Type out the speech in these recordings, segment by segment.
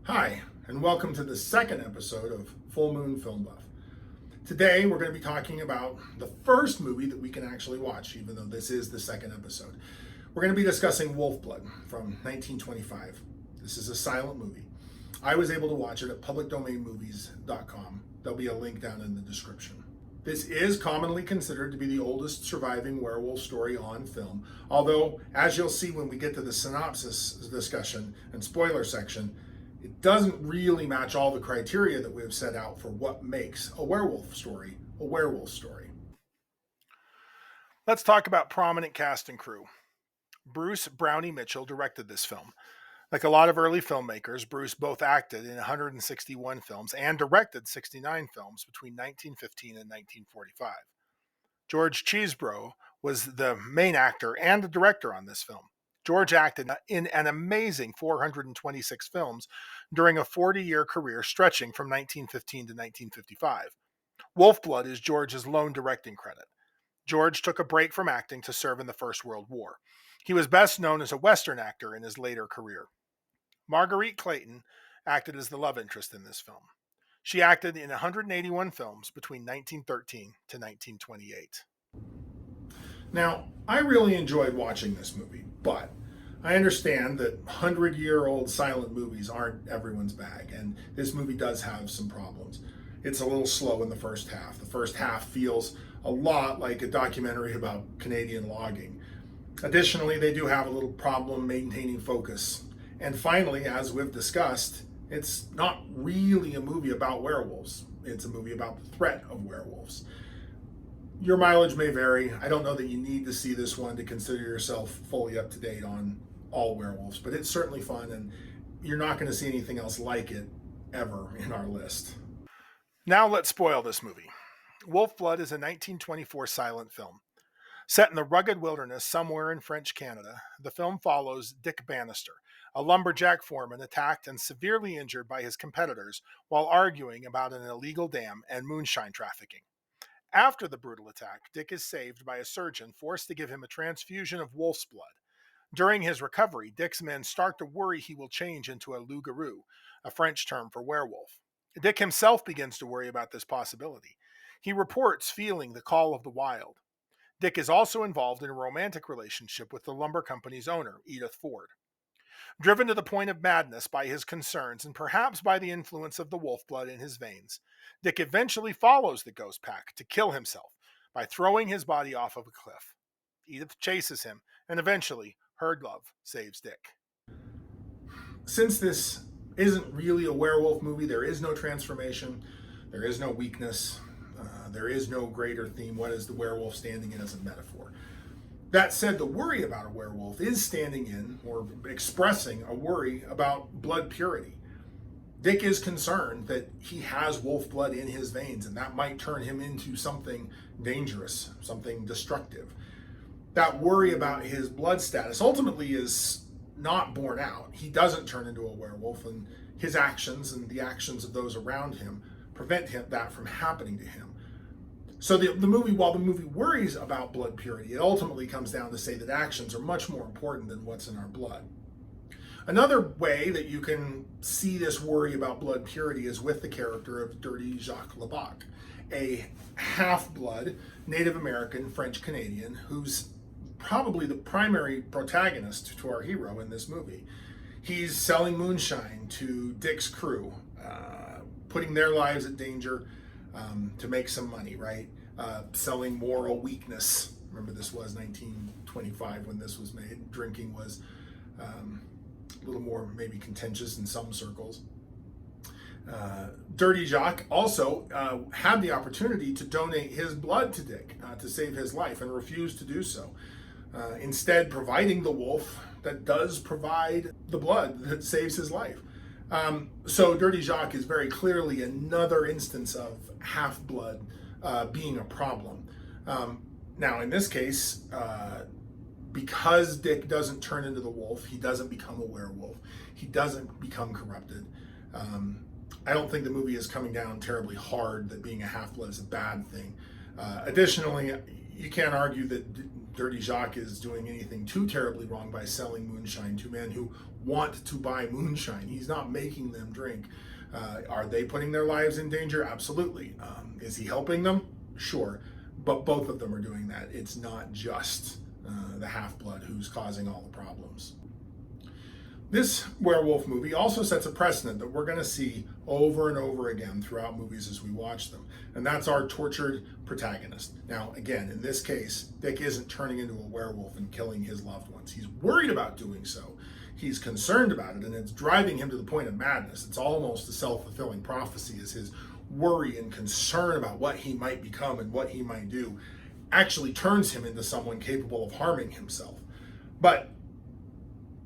Hi, and welcome to the second episode of Full Moon Film Buff. Today, we're going to be talking about the first movie that we can actually watch, even though this is the second episode. We're going to be discussing Wolfblood from 1925. This is a silent movie. I was able to watch it at publicdomainmovies.com. There'll be a link down in the description. This is commonly considered to be the oldest surviving werewolf story on film, although, as you'll see when we get to the synopsis discussion and spoiler section, it doesn't really match all the criteria that we've set out for what makes a werewolf story a werewolf story. Let's talk about prominent cast and crew. Bruce Brownie Mitchell directed this film. Like a lot of early filmmakers, Bruce both acted in 161 films and directed 69 films between 1915 and 1945. George Cheesebro was the main actor and the director on this film. George acted in an amazing 426 films during a 40-year career stretching from 1915 to 1955. Wolfblood is George's lone directing credit. George took a break from acting to serve in the First World War. He was best known as a Western actor in his later career. Marguerite Clayton acted as the love interest in this film. She acted in 181 films between 1913 to 1928. Now, I really enjoyed watching this movie, but I understand that 100-year-old silent movies aren't everyone's bag, and this movie does have some problems. It's a little slow in the first half. The first half feels a lot like a documentary about Canadian logging. Additionally, they do have a little problem maintaining focus. And finally, as we've discussed, it's not really a movie about werewolves. It's a movie about the threat of werewolves. Your mileage may vary. I don't know that you need to see this one to consider yourself fully up to date on all werewolves, but it's certainly fun, and you're not going to see anything else like it ever in our list. Now let's spoil this movie. Wolfblood is a 1924 silent film. Set in the rugged wilderness somewhere in French Canada, the film follows Dick Bannister, a lumberjack foreman attacked and severely injured by his competitors while arguing about an illegal dam and moonshine trafficking. After the brutal attack, Dick is saved by a surgeon forced to give him a transfusion of wolf's blood. During his recovery, Dick's men start to worry he will change into a loup-garou, a French term for werewolf. Dick himself begins to worry about this possibility. He reports feeling the call of the wild. Dick is also involved in a romantic relationship with the lumber company's owner, Edith Ford. Driven to the point of madness by his concerns and perhaps by the influence of the wolf blood in his veins, Dick eventually follows the ghost pack to kill himself by throwing his body off of a cliff. Edith chases him, and eventually, her love saves Dick. Since this isn't really a werewolf movie, there is no transformation, there is no weakness, there is no greater theme. What is the werewolf standing in as a metaphor? That said, the worry about a werewolf is standing in or expressing a worry about blood purity. Dick is concerned that he has wolf blood in his veins, and that might turn him into something dangerous, something destructive. That worry about his blood status ultimately is not borne out. He doesn't turn into a werewolf, and his actions and the actions of those around him prevent that from happening to him. So the movie, while the movie worries about blood purity, it ultimately comes down to say that actions are much more important than what's in our blood. Another way that you can see this worry about blood purity is with the character of Dirty Jacques Lebac, a half-blood Native American French Canadian who's probably the primary protagonist to our hero in this movie. He's selling moonshine to Dick's crew, putting their lives at danger to make some money, right? Selling moral weakness. Remember, this was 1925 when this was made. Drinking was a little more maybe contentious in some circles. Dirty Jacques also had the opportunity to donate his blood to Dick to save his life and refused to do so. Instead, providing the wolf that does provide the blood that saves his life. So Dirty Jacques is very clearly another instance of half-blood being a problem. Now, in this case, because Dick doesn't turn into the wolf, he doesn't become a werewolf, he doesn't become corrupted. I don't think the movie is coming down terribly hard that being a half-blood is a bad thing. Additionally, you can't argue that Dirty Jacques is doing anything too terribly wrong by selling moonshine to men who want to buy moonshine. He's not making them drink. Are they putting their lives in danger? Absolutely. Is he helping them? Sure. But both of them are doing that. It's not just the half-blood who's causing all the problems. This werewolf movie also sets a precedent that we're going to see over and over again throughout movies as we watch them, and that's our tortured protagonist. Now, again, in this case, Dick isn't turning into a werewolf and killing his loved ones. He's worried about doing so. He's concerned about it, and it's driving him to the point of madness. It's almost a self-fulfilling prophecy, as his worry and concern about what he might become and what he might do actually turns him into someone capable of harming himself. But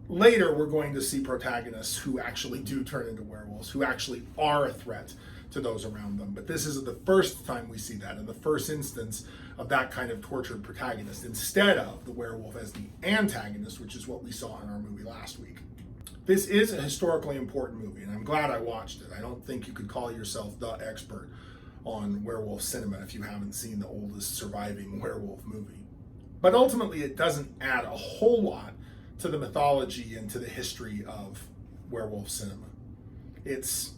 later, we're going to see protagonists who actually do turn into werewolves, who actually are a threat to those around them. But this is the first time we see that, in the first instance of that kind of tortured protagonist, instead of the werewolf as the antagonist, which is what we saw in our movie last week. This is a historically important movie, and I'm glad I watched it. I don't think you could call yourself the expert on werewolf cinema if you haven't seen the oldest surviving werewolf movie. But ultimately, it doesn't add a whole lot to the mythology and to the history of werewolf cinema. It's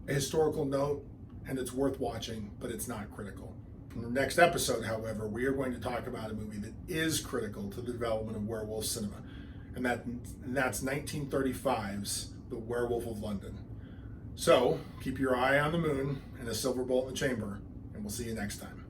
a historical note, and it's worth watching, but it's not critical. In the next episode, however, we are going to talk about a movie that is critical to the development of werewolf cinema, and that's 1935's The Werewolf of London. So, keep your eye on the moon and a silver bullet in the chamber, and we'll see you next time.